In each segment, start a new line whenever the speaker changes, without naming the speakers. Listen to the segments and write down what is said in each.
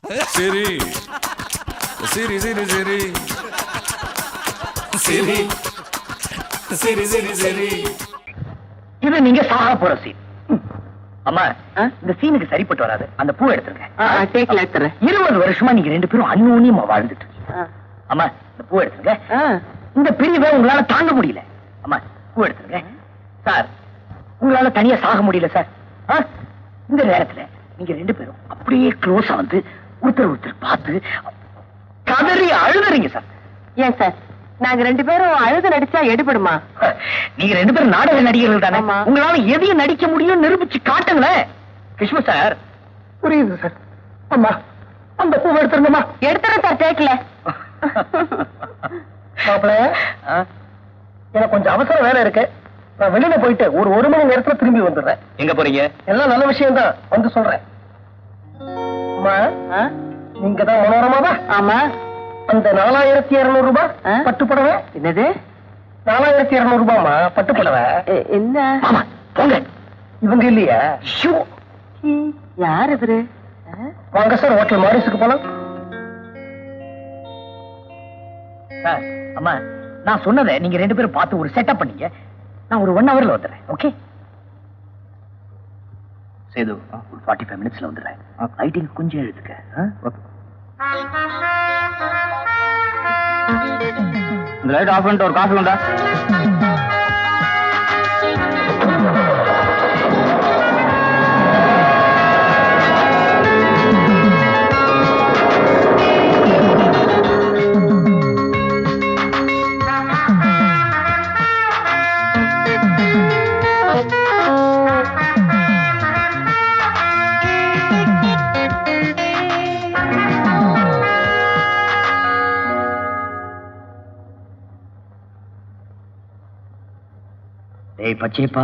சரி சரி சரி சரி சரி சரி சரி சரி.
இது நீங்க சாக போற சீன். அம்மா இந்த சீனுக்கு சரிப்பட்டு வராது. அந்த பூ எடுத்துருங்க. 20 வருஷமா நீங்க ரெண்டு பேரும் அந்யோன்யமா வாழ்ந்துட்டு. அம்மா இந்த பூ எடுத்துருங்க. இந்த பிரிவை உங்களால தாங்க முடியல. அம்மா பூ எடுத்துருங்க. சார் உங்களால தனியா சாக முடியல சார். இந்த நேரத்துல நீங்க ரெண்டு பேரும் அப்படியே க்ளோஸா வந்து ஒருத்தர் பார்த்து கதறி அழுதுறீங்க சார்.
ஏன் சார் நாங்க ரெண்டு பேரும் அழுது நடிச்சா எடுபடுமா?
நீங்க ரெண்டு பேரும் நாடக நடிகர்கள் தானே, உங்களால எதையும் நடிக்க முடியும் நிரூபிச்சு காட்டுங்களேன். கிருஷ்ண சார். புரியுது சார். அம்மா அந்த பூவை எடுத்துருங்கம்மா.
எடுத்துறேன் சார். கேட்கல.
எனக்கு கொஞ்சம் அவசர வேலை இருக்கு. நான் வெளியில போயிட்டு ஒரு மணி நேரத்துல திரும்பி வந்துடுறேன். எங்க போறீங்க? எல்லாம் நல்ல விஷயம் தான், வந்து சொல்றேன். அம்மா நீங்க தான் மனோரமாவா?
ஆமா.
அந்த 4200 ரூபாய் பட்டுப்படவை.
என்னது
4200 ரூபாய்மா பட்டுப்படவை?
என்ன?
ஆமா போங்க. இவங்க இல்லையா?
யார் இவரு?
வாங்க சார் ஹோட்டல் மாரிஸுக்கு போலாம். சார் அம்மா நான் சொன்னதை நீங்க ரெண்டு பேரும் பார்த்து ஒரு செட்டப் பண்ணீங்க. நான் ஒரு 1 ஹவர்ல வந்துடுறேன். ஓகே சேது, ஒரு 45 மினிட்ஸ்ல வந்துடுறேன். லைட்டிங் கொஞ்சம் எழுதுக்க. இந்த லைட் ஆஃப் பண்ணிட்டு ஒரு காஃபி உண்டா? பச்சேப்பா,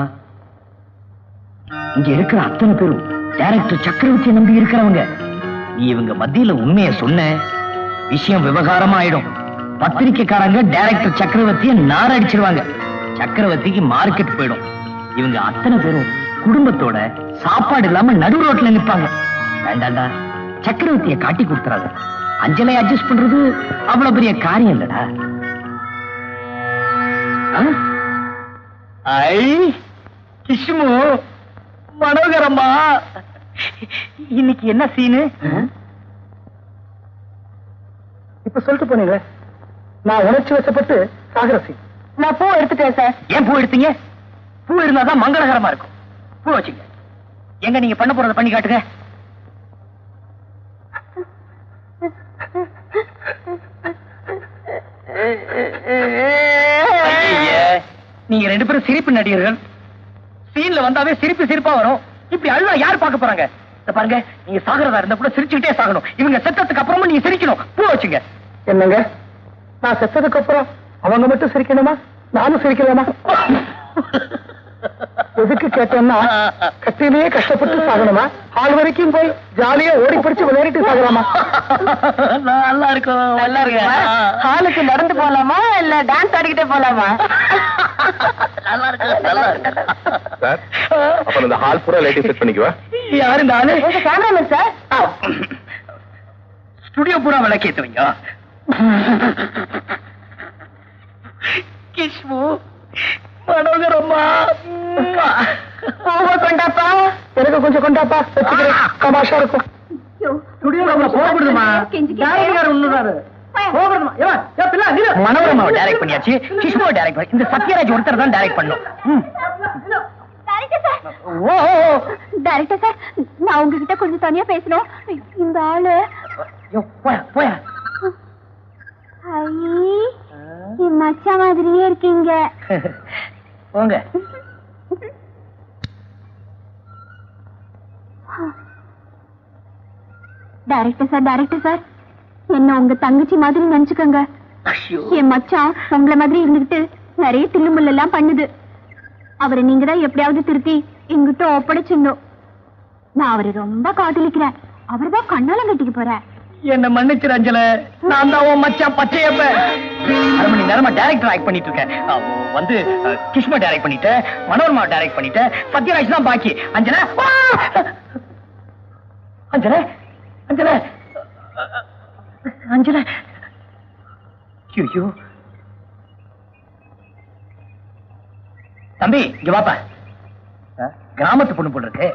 இங்க இருக்கிற அத்தனை பேரும் டைரக்டர் சக்கரவர்த்தியை நம்பி இருக்கிறவங்க. நீ இவங்க மத்தியில உண்மையை சொன்ன விஷயம் விவகாரமா ஆயிடும். பத்திரிக்கைக்காரங்க டைரக்டர் சக்கரவர்த்தியை நாரடிச்சிருவாங்க. சக்கரவர்த்திக்கு மார்க்கெட் போயிடும். இவங்க அத்தனை பேரும் குடும்பத்தோட சாப்பாடு இல்லாம நடு ரோட்ல நிற்பாங்க. வேண்டாண்டா, சக்கரவர்த்தியை காட்டி கொடுத்துறாங்க. அஞ்சலை அட்ஜஸ்ட் பண்றது அவ்வளவு பெரிய காரியம் இல்லடா. ஐ கிஷ்மு மனோகரம்மா, இன்னைக்கு என்ன சீனு? இப்ப சொல்லிட்டு போனீங்களே, நான் உணர்ச்சி வசப்பட்டு சாகர சீன்.
நான் பூ எடுத்துட்டேன் சார்.
ஏன் பூ எடுத்தீங்க? பூ இருந்தாதான் மங்களகரமா இருக்கும். பூ வச்சுங்க. எங்க நீங்க பண்ண போறத பண்ணி காட்டுங்க. நீங்க ரெண்டு பேரும் சிரிப்பு நடிகர்கள். சீன்ல வந்தாவே சிரிப்பு சிரிப்பா வரும். இப்படி அழுவா யார் பார்க்க போறாங்க? பாருங்க, நீங்க சாகரதா இருந்தா கூட சிரிச்சுக்கிட்டே சாகணும். இவங்க செத்ததுக்கு அப்புறமா நீங்க சிரிக்கணும். பூ வச்சுங்க. என்னங்க நான் செத்ததுக்கு அப்புறம் அவங்க மட்டும் சிரிக்கணுமா? நானும் சிரிக்கலாமா? எதுக்கு கேட்டேன்னா, கத்திலேயே கஷ்டப்பட்டு சாகணுமா? ஹால் வரைக்கும் போய் ஜாலியா ஓடி பிடிச்சு விளையாடிட்டு சாகலாமா? நல்லா இருக்கும். நல்லா இருக்கு.
ஹாலுக்கு நடந்து போலாமா இல்ல டான்ஸ் ஆடிக்கிட்டே போலாமா?
நல்லா இருக்கு. நல்லா இருக்கு
சார். அப்ப இந்த ஹால் பூரா லைட்டிங் செட் பண்ணிக்குவா.
யாரு இந்த ஆளு?
Cameraman sir.
ஸ்டுடியோ பூரா விளக்கேத்துவீங்க. கிஷ்மு மனோகரம்மா,
கொண்டாப்பா.
எனக்கு கொஞ்சம் கொண்டாப்பா. கமாஷா இருக்கும். மனோரமாவை டைரக்ட் பண்ணியாச்சு. கிஷ்முவை டைரக்ட் பண்ணி இந்த சத்யராஜ் ஒருத்தர் தான் டைரக்ட் பண்ணும்.
டைரக்டர் சார், நான் உங்ககிட்ட கொஞ்சம் தனியா பேசணும். இந்த ஆளு
போயா
என் மச்சா மாதிரியே இருக்கீங்க.
போங்க.
டைரக்டர் சார், என்ன உங்க தங்கச்சி மாதிரி நினைச்சுக்கோங்க. என் மச்சான் உங்களை மாதிரி இருந்துகிட்டு நிறைய தில்லுமுள்ள எல்லாம் பண்ணுது. அவரை நீங்க தான் எப்படியாவது திருத்தி எங்கிட்ட ஒப்படைச்சிடணும். நான் அவரை ரொம்ப காதலிக்கிறேன். அவர் தான் கண்ணாலம் கட்டிக்க போறேன்.
என்ன மன்னிச்சிரு அஞ்சல, நான் தான் உன் மச்சான் பச்சையப்ப. 1/2 மணி நேரமா டைரக்டர் ஆக்ட் பண்ணிட்டு இருக்கேன். வந்து கிஷ்மா டைரக்ட் பண்ணிட்டேன், மனோரமா டைரக்ட் பண்ணிட்டேன், சத்யராஜ் தான் பாக்கி. அஞ்சல அஞ்சல அஞ்சல அஞ்சல ஐயோ தம்பி இங்க வாப்பா. கிராமத்து பொண்ணு போல இருக்கு.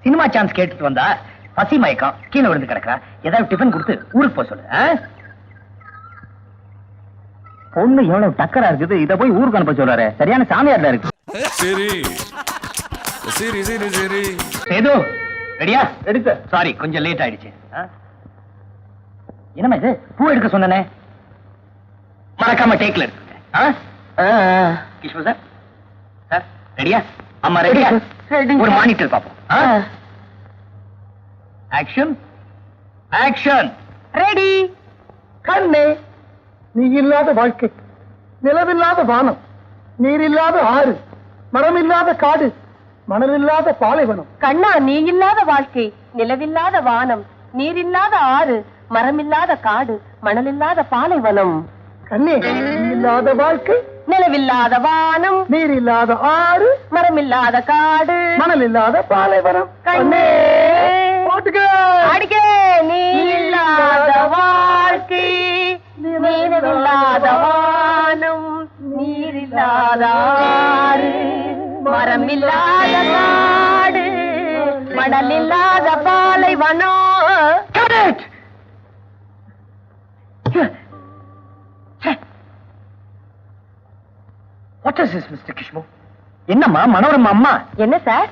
சினிமா சான்ஸ் கேட்டுட்டு வந்தா பசி மயக்கம் கீழே விழுந்து கிடக்கா. ஏதாவது டிஃபன் கொடுத்து ஊருக்கு போக சொல்லு. பொண்ணு எவ்வளவு டக்கரா இருக்குது, இத போய் ஊருக்கு அனுப்ப சொல்றாரு. சரியான சாமியார்ல இருக்கு.
சரி சரி சரி சரி
ஏதோ ரெடியா? Ready sir. சாரி கொஞ்சம் லேட் ஆயிடுச்சு. என்னமா இது பூ எடுக்க சொன்னனே, மறக்காம டேக்ல இருக்கு. கிஷ்மு சார், சார் ரெடியா? அம்மா ரெடியா? ஒரு மானிட்டர் பாப்போம். Action action.
ரெடி.
கண்ணே, நீ இல்லாத வாழ்க்கை, நிலவில்லாத வானம், நீரில்லாத ஆறு, மரமில்லாத காடு, மணலில்லாத பாலைவனம்.
கண்ணா, நீ இல்லாத வாழ்க்கை, நிலவில்லாத வானம், நீரில்லாத ஆறு, மரமில்லாத காடு, மணலில்லாத பாலைவனம்.
கண்ணே, நீ இல்லாத வாழ்க்கை,
நிலவில்லாத வானம்,
நீர் இல்லாத ஆறு,
மரமில்லாத காடு,
மணல் இல்லாத பாலைவனம்.
கண்ணே
பாட்டுக்க.
அடிக்க. நீ இல்லாத வாழ்க்கை, நிலவில்லாத வானம், நீரில்லாத ஆறு, மரமில்லாத காடு, மணலில்லாத பாலைவனம்.
What is this, Mr. Kishmu? என்னம்மா மனோரமா அம்மா?
என்ன சார்?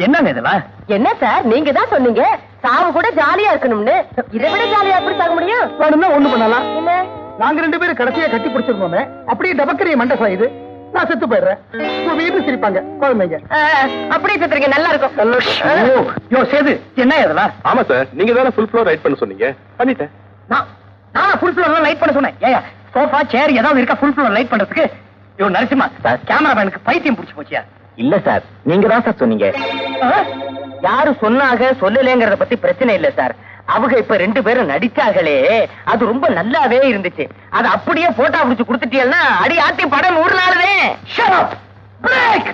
என்னங்க இதெல்லாம்?
என்ன சார், நீங்க தான் சொன்னீங்க சாவு கூட ஜாலியா இருக்கணும்னு. இதை விட ஜாலியா எப்படி சாக முடியும்?
வேணும்னா ஒண்ணு பண்ணலாம்.
என்ன?
நாங்க 2 பேரும் கடைசியா கட்டி பிடிச்சிருந்தோமே, அப்படியே டபக்கரிய மண்டை சாயுது, நான் செத்து போயிடுறேன். வீட்டு சிரிப்பாங்க குழந்தைங்க.
அப்படியே செத்துறீங்க, நல்லா இருக்கும்.
யோ சேது, என்ன இதெல்லாம்?
ஆமா சார், நீங்க தானே ஃபுல் ஃப்ளோர் ரைட் பண்ண சொன்னீங்க, பண்ணிட்டேன்.
நான் ஃபுல் ஃப்ளோர் லைட் பண்ண சொன்னேன். ஏயா சோஃபா சேர் ஏதாவது இருக்கா ஃபுல் ஃப்ளோர் லைட் பண்றதுக்கு? யோ நரசிம்மா, கேமராமேனுக்கு பைத்தியம் பிடிச்சு போச்சியா? இல்ல சார், நீங்க தான் சார் சொன்னீங்க. யாரு சொன்னாக சொல்லலங்கிறத பத்தி பிரச்சனை இல்ல சார். அவங்க இப்ப 2 பேரும் நடிச்சாங்களே, அது ரொம்ப நல்லாவே இருந்துச்சு. அது அப்படியே போட்டோ பிடிச்சு கொடுத்துட்டீங்கன்னா அடி ஆட்டி படம் 100 நாளுவே. Shut up! Break!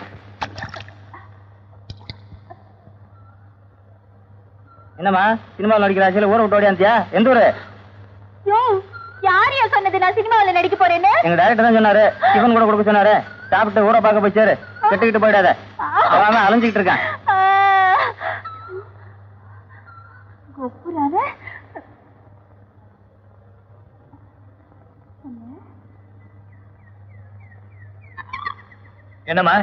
என்னம்மா சினிமாவில் நடிக்கிற ஆசையில ஊரை விட்டு ஓடியாந்தியா? எந்த ஊரு?
யாரையா சொன்னது நான் சினிமாவில நடிக்க போறேன்னு?
எங்க டைரக்டர் தான் சொன்னாரு, டிஃபன் கூட கொடுக்க சொன்னாரு. சாப்பிட்டு ஊரை பார்க்க போய் சேரு, கெட்டுக்கிட்டு போயிடாத. அவன் அலைஞ்சிக்கிட்டு இருக்கான். என்னம்மா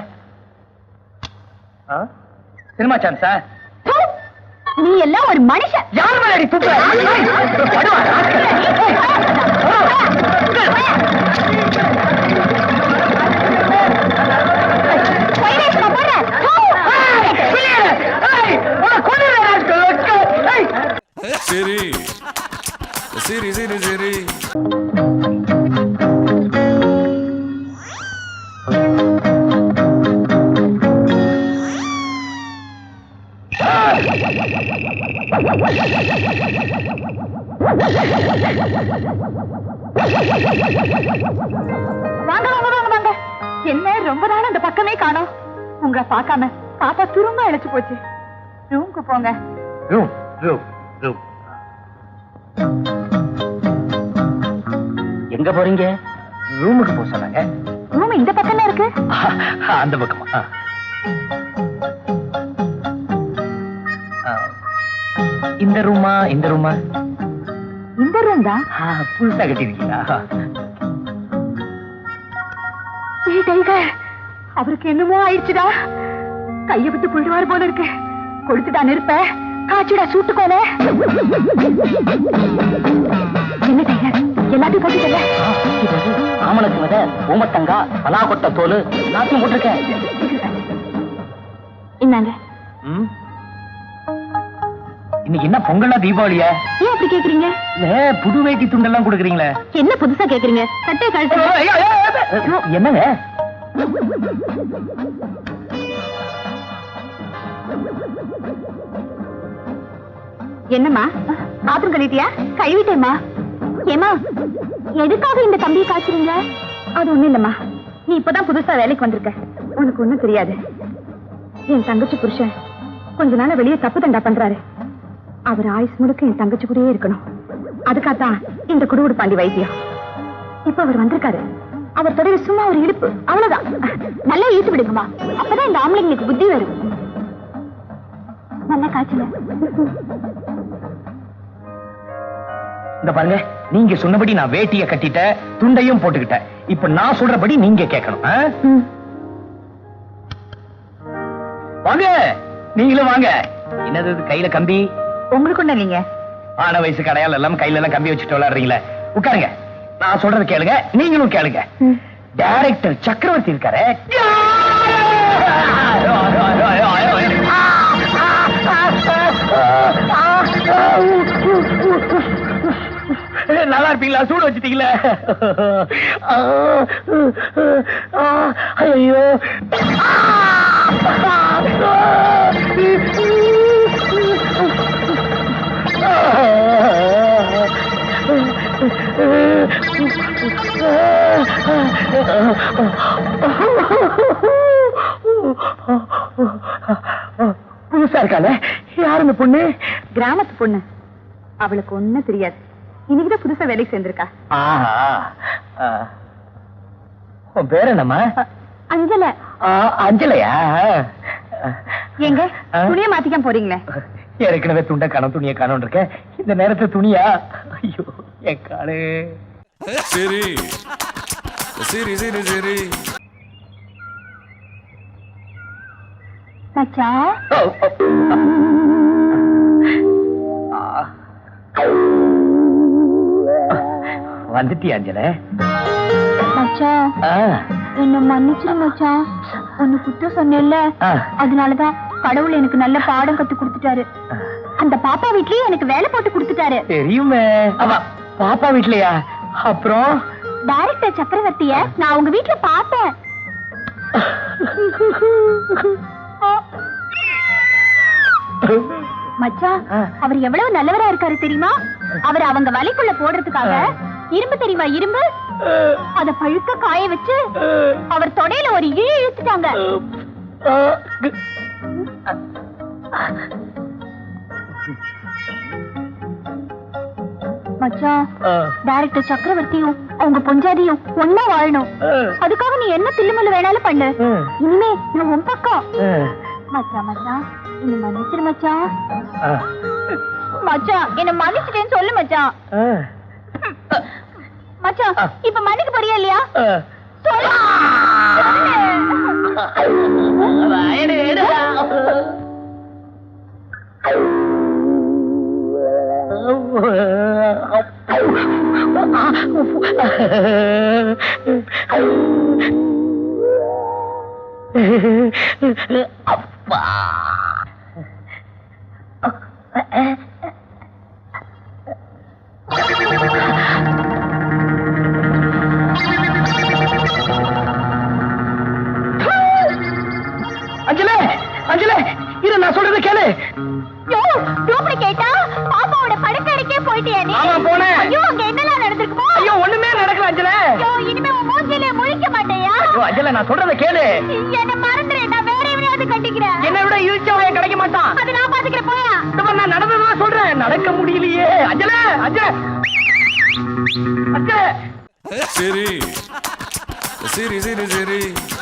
சினிமா சான்ஸா?
நீ எல்லாம் ஒரு மனுஷன்.
யார் மேலடி துப்பு?
சரி சரி சரி சரி
வாங்க வாங்க வாங்க வாங்க. என்ன ரொம்ப நாள் அந்த பக்கமே காணோம். உங்களை பார்க்காம பாப்பா துரும்ப இழைச்சு போச்சு. ரூம்க்கு போங்க.
Room room room. எங்க போறீங்க? ரூமுக்கு போக சொன்னாங்க.
ரூம் இந்த பக்கம்ல இருக்கு.
அந்த பக்கமா? இந்த ரூமா இந்த ரூமா?
இந்த ரூம் தான்.
புதுசா கட்டிருக்கீங்களா?
அவருக்கு என்னமோ ஆயிடுச்சுடா. கைய விட்டு போயிடுவாரு போல இருக்கு. கொடுத்துதான் இருப்ப காய்ச்சிடா சூட்டுக்கோல. என்ன டைகர் எல்லாத்தையும் கட்டிட்டல?
ஆமணக்கு வித, ஊமத்தங்கா, பலாக்கொட்டை தோல் எல்லாத்தையும் போட்டிருக்கேன்.
என்னங்க
இன்னைக்கு என்ன பொங்கலா தீபாவளியா?
ஏன் அப்படி கேக்குறீங்க?
புது வேட்டி துண்டெல்லாம் கொடுக்குறீங்களே,
என்ன புதுசா கேக்குறீங்க? சட்டை கழட்டு.
என்னங்க
என்னம்மா பாத்ரூம் கழிட்டியா? கழுவிட்டேம்மா. ஏமா எதுக்காக இந்த தம்பியை காய்ச்சுறீங்க? அது ஒண்ணும் இல்லம்மா, நீ இப்பதான் புதுசா வேலைக்கு வந்திருக்க, உனக்கு ஒண்ணும் தெரியாது. என் தங்கச்சி புருஷன் கொஞ்ச நாள் வெளியே தப்பு தண்டா பண்றாரு. அவர் ஆயுஸ் முழுக்க என் தங்கச்சி கூடயே இருக்கணும். அதுக்காகத்தான் இந்த குடுகுடு பாண்டி வைத்தியம். இப்ப அவர் வந்திருக்காரு. அவர் தொடர சும்மா ஒரு இடுப்பு, அவ்வளவுதான். நல்லா ஈட்டு விடுங்கம்மா, அப்பதான் இந்த ஆம்பளைங்களுக்கு புத்தி வரும். நல்ல காய்ச்சல.
இந்த பாருங்க, நீங்க சொன்னபடி நான் வேட்டிய கட்டிட்டேன், துண்டையும் போட்டுக்கிட்டேன். இப்ப நான் சொல்றபடி நீங்க கேட்கணும். வாங்க, நீங்களும் வாங்க. என்னது கையில கம்பி?
உங்களுக்கு ஒண்ணு இல்லைங்க.
ஆன வயசு கடையால் எல்லாம் கையில எல்லாம் கம்பி வச்சுட்டு விளையாடுறீங்களே. உட்காருங்க, நான் சொல்றது கேளுங்க, நீங்களும் கேளுங்க. டைரக்டர் சக்கரவர்த்தி இருக்காரு. நல்லா இருப்பீங்களா? சூடு வச்சுட்டீங்களா? ஐயோ, புதுசா இருக்கால? யாரு இந்த பொண்ணு?
கிராமத்து பொண்ணு, அவளுக்கு ஒண்ணும் தெரியாது. இன்னைக்குதான் புதுசா வேலைக்கு சேர்ந்திருக்கா.
உன் பேர் என்னம்மா?
அஞ்சல.
அஞ்சலையா?
எங்க துணிய மாத்திக்காம போறீங்களே?
ஏற்கனவே துண்டை காணும், துணியை காணும் இருக்க. இந்த நேரத்துல துணியா? ஐயோ, என் காலு.
சரி சரி சரி சரி.
மச்சான்,
வந்துட்டியா அஞ்சல?
மச்சான் என்ன மன்னிச்சிரு மச்சான். ஒன்னு குத்த சொன்னேல்ல, அதனாலதான் கடவுள் எனக்கு நல்ல பாடம் கத்து கொடுத்துட்டாரு. அந்த பாப்பா வீட்லயே எனக்கு வேலை போட்டு கொடுத்துட்டாரு.
தெரியுமே. பாப்பா வீட்லயா? அப்புறம்
டைரக்டர் சக்கரவர்த்திய நான் உங்க வீட்டுல பார்த்தேன். மச்சான், அவர் எவ்வளவு நல்லவரா இருக்காரு தெரியுமா? அவர் அவங்க வலைக்குள்ள போடுறதுக்காக இரும்பு தெரியுமா, இரும்பு, அத பழுக்க காய வச்சு அவர் தொடையில ஒரு இழு இழுத்துட்டாங்க. மச்சான், டைரக்டர் சக்கரவர்த்தியும் அவங்க பொஞ்சாதியும் ஒன்னா வாழணும். அதுக்காக நீ என்ன தில்லுமல்லு வேணாலும் பண்ணு. இனிமே நான் உன் பக்கம். மச்சான் மச்சான், என்ன மன்னிச்சிரு மச்சான். மச்சான், என்ன மன்னிச்சிட்டேன்னு சொல்லு மச்சான். மச்சான், இப்ப மன்னிக்க போறியா இல்லையா? சொல்லு.
அப்பா, அஞ்சலே அஞ்சலே, இத நான் சொல்றது கேளு.
டூப்ளிகேட்டா பாப்பாவோட படுக்கறைக்கே போயிட்டியா நீ?
ஆமா, போனேன்.
ஐயோ, அங்க என்னலாம் நடந்துருக்குமோ?
ஐயோ, ஒண்ணுமே நடக்கல அஞ்சலே.
ஐயோ, இனிமே உன் மூஞ்சிலே முழிக்க மாட்டேயா?
ஐயோ அஞ்சலே, நான் சொல்றத கேளு.
என்ன மறந்துரு, நான் வேற எவனையாவது கட்டிக்கிறேன்.
என்னை விட இழுச்சவன் கிடைக்க மாட்டான்.
அது நான் பாத்துக்கிறேன், போயா.
நான் நடந்ததான் சொல்றேன், நடக்க முடியலையே. அஞ்சலே அஞ்சலே அஞ்சலே.
சரி சரி சரி சரி.